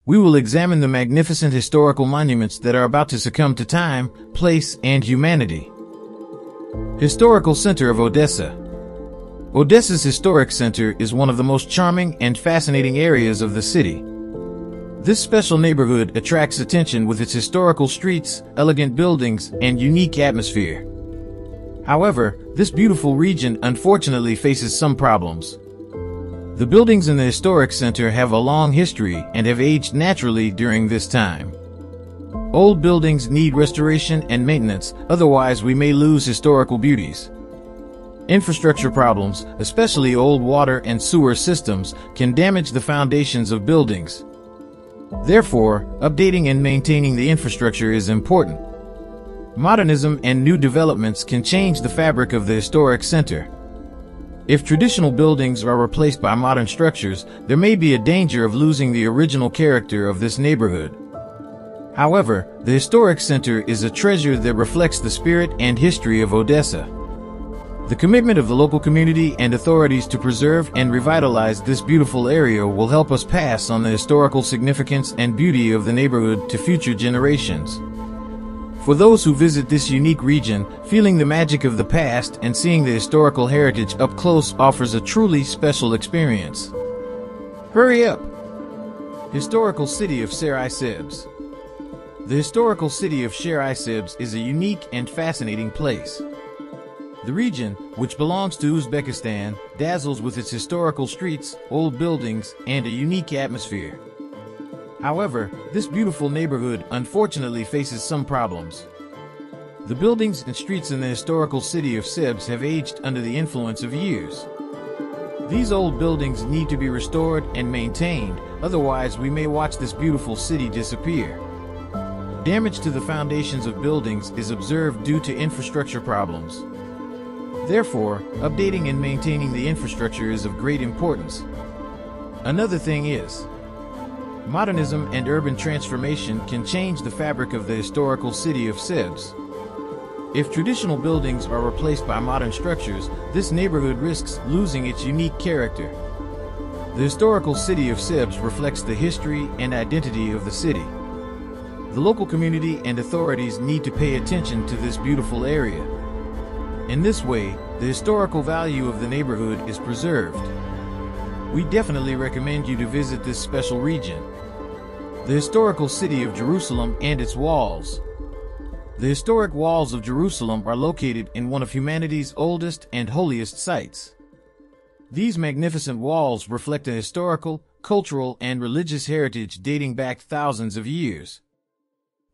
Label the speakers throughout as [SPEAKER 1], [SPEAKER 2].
[SPEAKER 1] We will examine the magnificent historical monuments that are about to succumb to time, place, and humanity. Historical Center of Odessa. Odessa's historic center is one of the most charming and fascinating areas of the city. This special neighborhood attracts attention with its historical streets, elegant buildings, and unique atmosphere. However, this beautiful region unfortunately faces some problems. The buildings in the historic center have a long history and have aged naturally during this time. Old buildings need restoration and maintenance, otherwise we may lose historical beauties. Infrastructure problems, especially old water and sewer systems, can damage the foundations of buildings. Therefore, updating and maintaining the infrastructure is important. Modernism and new developments can change the fabric of the historic center. If traditional buildings are replaced by modern structures, there may be a danger of losing the original character of this neighborhood. However, the historic center is a treasure that reflects the spirit and history of Odessa. The commitment of the local community and authorities to preserve and revitalize this beautiful area will help us pass on the historical significance and beauty of the neighborhood to future generations. For those who visit this unique region, feeling the magic of the past and seeing the historical heritage up close offers a truly special experience. Hurry up! Historical City of Sehr-i Sebz. The historical city of Sehr-i Sebz is a unique and fascinating place. The region, which belongs to Uzbekistan, dazzles with its historical streets, old buildings, and a unique atmosphere. However, this beautiful neighborhood unfortunately faces some problems. The buildings and streets in the historical city of Sebz have aged under the influence of years. These old buildings need to be restored and maintained, otherwise we may watch this beautiful city disappear. Damage to the foundations of buildings is observed due to infrastructure problems. Therefore, updating and maintaining the infrastructure is of great importance. Another thing is, modernism and urban transformation can change the fabric of the historical city of Sebz. If traditional buildings are replaced by modern structures, this neighborhood risks losing its unique character. The historical city of Sebz reflects the history and identity of the city. The local community and authorities need to pay attention to this beautiful area. In this way, the historical value of the neighborhood is preserved. We definitely recommend you to visit this special region. The historical city of Jerusalem and its walls. The historic walls of Jerusalem are located in one of humanity's oldest and holiest sites. These magnificent walls reflect a historical, cultural, and religious heritage dating back thousands of years.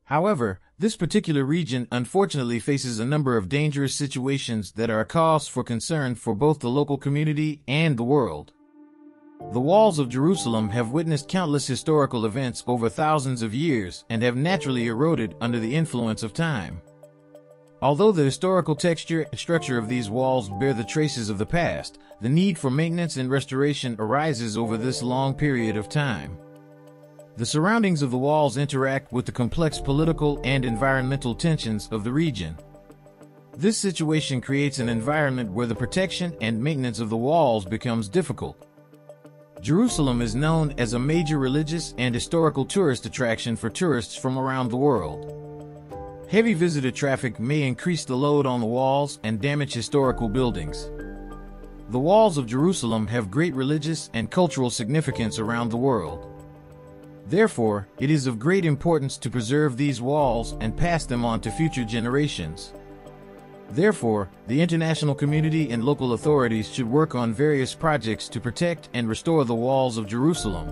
[SPEAKER 1] However, this particular region unfortunately faces a number of dangerous situations that are a cause for concern for both the local community and the world. The walls of Jerusalem have witnessed countless historical events over thousands of years and have naturally eroded under the influence of time. Although the historical texture and structure of these walls bear the traces of the past, the need for maintenance and restoration arises over this long period of time. The surroundings of the walls interact with the complex political and environmental tensions of the region. This situation creates an environment where the protection and maintenance of the walls becomes difficult. Jerusalem is known as a major religious and historical tourist attraction for tourists from around the world. Heavy visitor traffic may increase the load on the walls and damage historical buildings. The walls of Jerusalem have great religious and cultural significance around the world. Therefore, it is of great importance to preserve these walls and pass them on to future generations. Therefore, the international community and local authorities should work on various projects to protect and restore the walls of Jerusalem.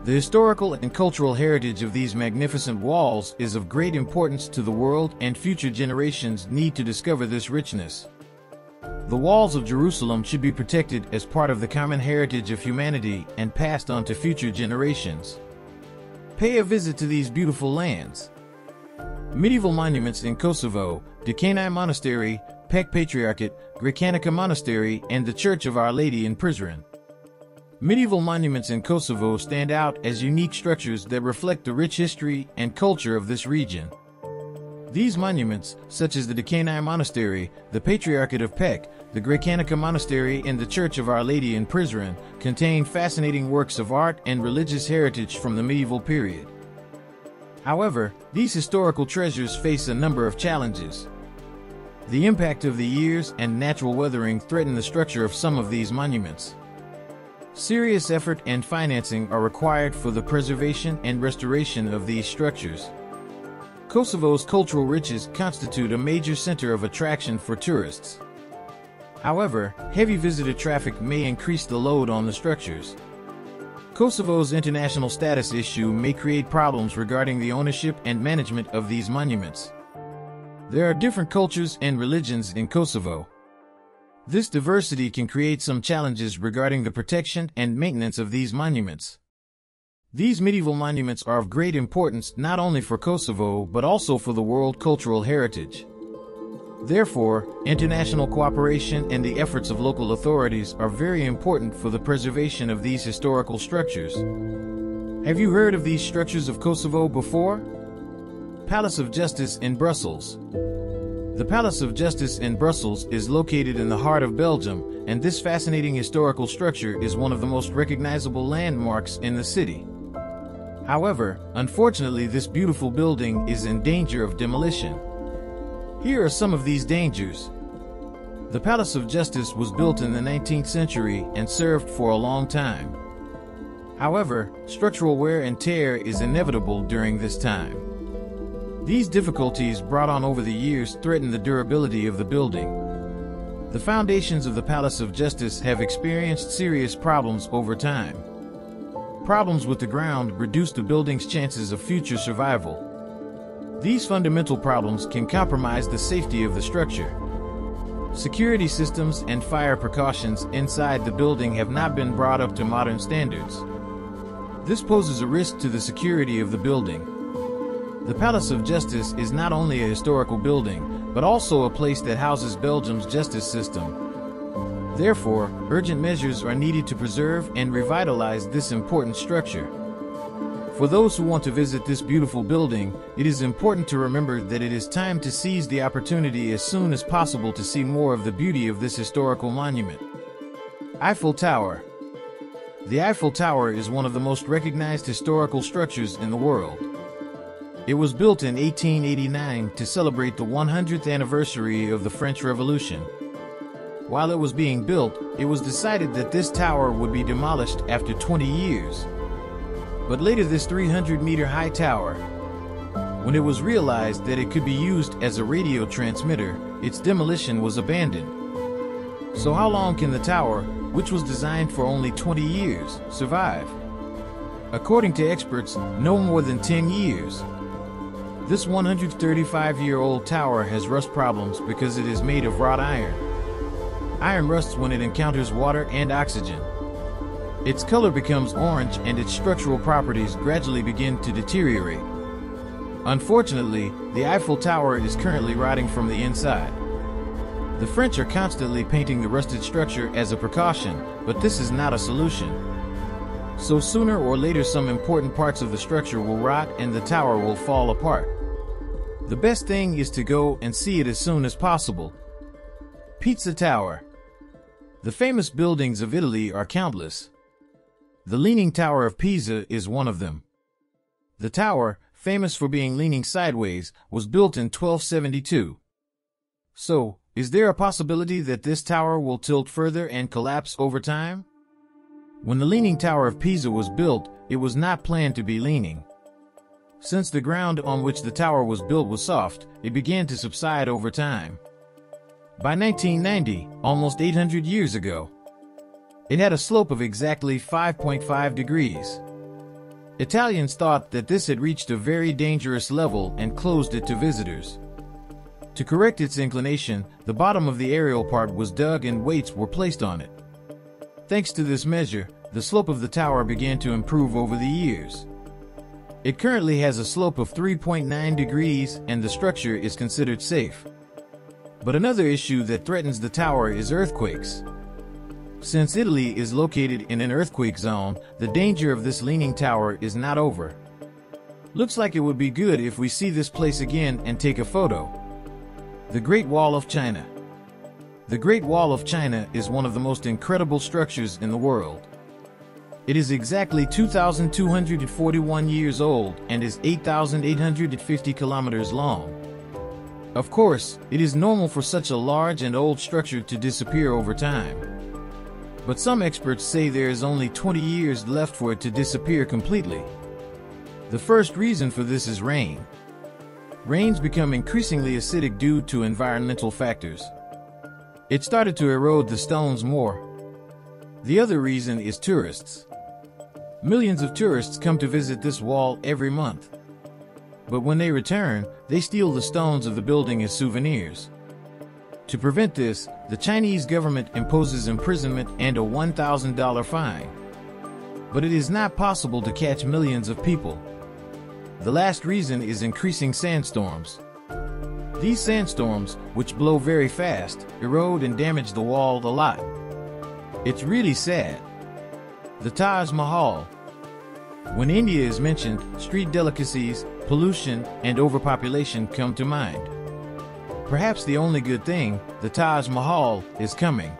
[SPEAKER 1] The historical and cultural heritage of these magnificent walls is of great importance to the world, and future generations need to discover this richness. The walls of Jerusalem should be protected as part of the common heritage of humanity and passed on to future generations. Pay a visit to these beautiful lands. Medieval monuments in Kosovo, Dečani Monastery, Peč Patriarchate, Gračanica Monastery, and the Church of Our Lady in Prizren. Medieval monuments in Kosovo stand out as unique structures that reflect the rich history and culture of this region. These monuments, such as the Dečani Monastery, the Patriarchate of Peč, the Gračanica Monastery, and the Church of Our Lady in Prizren, contain fascinating works of art and religious heritage from the medieval period. However, these historical treasures face a number of challenges. The impact of the years and natural weathering threaten the structure of some of these monuments. Serious effort and financing are required for the preservation and restoration of these structures. Kosovo's cultural riches constitute a major center of attraction for tourists. However, heavy visitor traffic may increase the load on the structures. Kosovo's international status issue may create problems regarding the ownership and management of these monuments. There are different cultures and religions in Kosovo. This diversity can create some challenges regarding the protection and maintenance of these monuments. These medieval monuments are of great importance not only for Kosovo but also for the world cultural heritage. Therefore, international cooperation and the efforts of local authorities are very important for the preservation of these historical structures. Have you heard of these structures of Kosovo before? Palace of Justice in Brussels. The Palace of Justice in Brussels is located in the heart of Belgium, and this fascinating historical structure is one of the most recognizable landmarks in the city. However, unfortunately, this beautiful building is in danger of demolition. Here are some of these dangers. The Palace of Justice was built in the 19th century and served for a long time. However, structural wear and tear is inevitable during this time. These difficulties brought on over the years threaten the durability of the building. The foundations of the Palace of Justice have experienced serious problems over time. Problems with the ground reduce the building's chances of future survival. These fundamental problems can compromise the safety of the structure. Security systems and fire precautions inside the building have not been brought up to modern standards. This poses a risk to the security of the building. The Palace of Justice is not only a historical building, but also a place that houses Belgium's justice system. Therefore, urgent measures are needed to preserve and revitalize this important structure. For those who want to visit this beautiful building, it is important to remember that it is time to seize the opportunity as soon as possible to see more of the beauty of this historical monument. Eiffel Tower. The Eiffel Tower is one of the most recognized historical structures in the world. It was built in 1889 to celebrate the 100th anniversary of the French Revolution. While it was being built, it was decided that this tower would be demolished after 20 years. But later this 300-meter high tower, when it was realized that it could be used as a radio transmitter, its demolition was abandoned. So how long can the tower, which was designed for only 20 years, survive? According to experts, no more than 10 years. This 135-year-old tower has rust problems because it is made of wrought iron. Iron rusts when it encounters water and oxygen. Its color becomes orange and its structural properties gradually begin to deteriorate. Unfortunately, the Eiffel Tower is currently rotting from the inside. The French are constantly painting the rusted structure as a precaution, but this is not a solution. So sooner or later some important parts of the structure will rot and the tower will fall apart. The best thing is to go and see it as soon as possible. Pizza Tower. The famous buildings of Italy are countless. The Leaning Tower of Pisa is one of them. The tower, famous for being leaning sideways, was built in 1272. So, is there a possibility that this tower will tilt further and collapse over time? When the Leaning Tower of Pisa was built, it was not planned to be leaning. Since the ground on which the tower was built was soft, it began to subside over time. By 1990, almost 800 years ago, it had a slope of exactly 5.5 degrees. Italians thought that this had reached a very dangerous level and closed it to visitors. To correct its inclination, the bottom of the aerial part was dug and weights were placed on it. Thanks to this measure, the slope of the tower began to improve over the years. It currently has a slope of 3.9 degrees and the structure is considered safe. But another issue that threatens the tower is earthquakes. Since Italy is located in an earthquake zone, the danger of this leaning tower is not over. Looks like it would be good if we see this place again and take a photo. The Great Wall of China. The Great Wall of China is one of the most incredible structures in the world. It is exactly 2,241 years old and is 8,850 kilometers long. Of course, it is normal for such a large and old structure to disappear over time. But some experts say there is only 20 years left for it to disappear completely. The first reason for this is rain. Rains become increasingly acidic due to environmental factors. It started to erode the stones more. The other reason is tourists. Millions of tourists come to visit this wall every month. But when they return, they steal the stones of the building as souvenirs. To prevent this, the Chinese government imposes imprisonment and a $1,000 fine. But it is not possible to catch millions of people. The last reason is increasing sandstorms. These sandstorms, which blow very fast, erode and damage the wall a lot. It's really sad. The Taj Mahal. When India is mentioned, street delicacies, pollution, and overpopulation come to mind. Perhaps the only good thing, the Taj Mahal, is coming.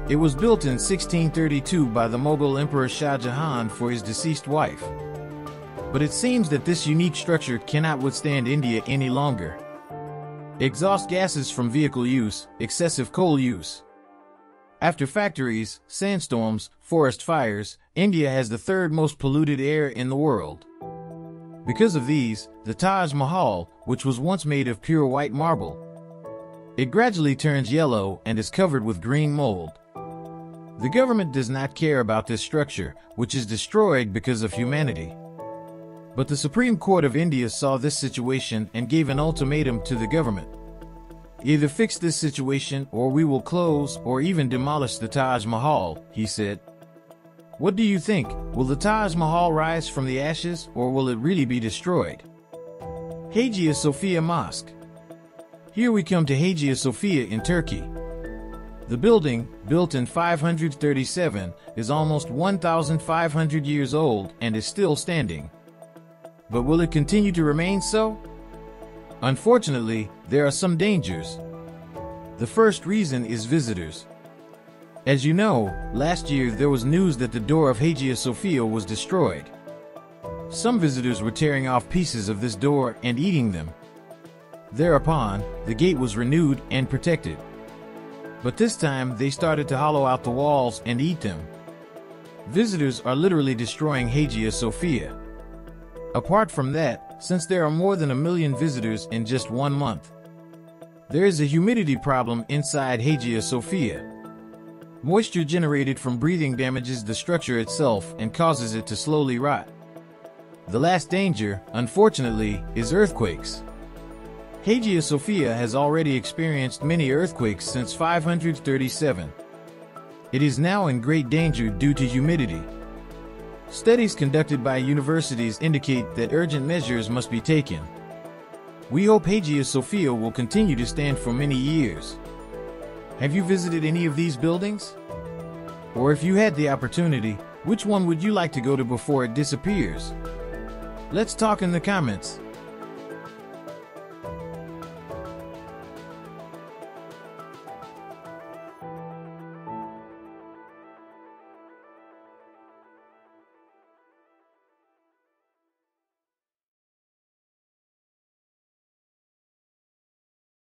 [SPEAKER 1] It was built in 1632 by the Mughal Emperor Shah Jahan for his deceased wife. But it seems that this unique structure cannot withstand India any longer. Exhaust gases from vehicle use, excessive coal use. After factories, sandstorms, forest fires, India has the third most polluted air in the world. Because of these, the Taj Mahal, which was once made of pure white marble, it gradually turns yellow and is covered with green mold. The government does not care about this structure, which is destroyed because of humanity. But the Supreme Court of India saw this situation and gave an ultimatum to the government. Either fix this situation or we will close or even demolish the Taj Mahal, he said. What do you think? Will the Taj Mahal rise from the ashes or will it really be destroyed? Hagia Sophia Mosque. Here we come to Hagia Sophia in Turkey. The building, built in 537, is almost 1,500 years old and is still standing. But will it continue to remain so? Unfortunately, there are some dangers. The first reason is visitors. As you know, last year there was news that the door of Hagia Sophia was destroyed. Some visitors were tearing off pieces of this door and eating them. Thereupon, the gate was renewed and protected. But this time they started to hollow out the walls and eat them. Visitors are literally destroying Hagia Sophia. Apart from that, since there are more than 1 million visitors in just 1 month, there is a humidity problem inside Hagia Sophia. Moisture generated from breathing damages the structure itself and causes it to slowly rot. The last danger, unfortunately, is earthquakes. Hagia Sophia has already experienced many earthquakes since 537. It is now in great danger due to humidity. Studies conducted by universities indicate that urgent measures must be taken. We hope Hagia Sophia will continue to stand for many years. Have you visited any of these buildings? Or if you had the opportunity, which one would you like to go to before it disappears? Let's talk in the comments.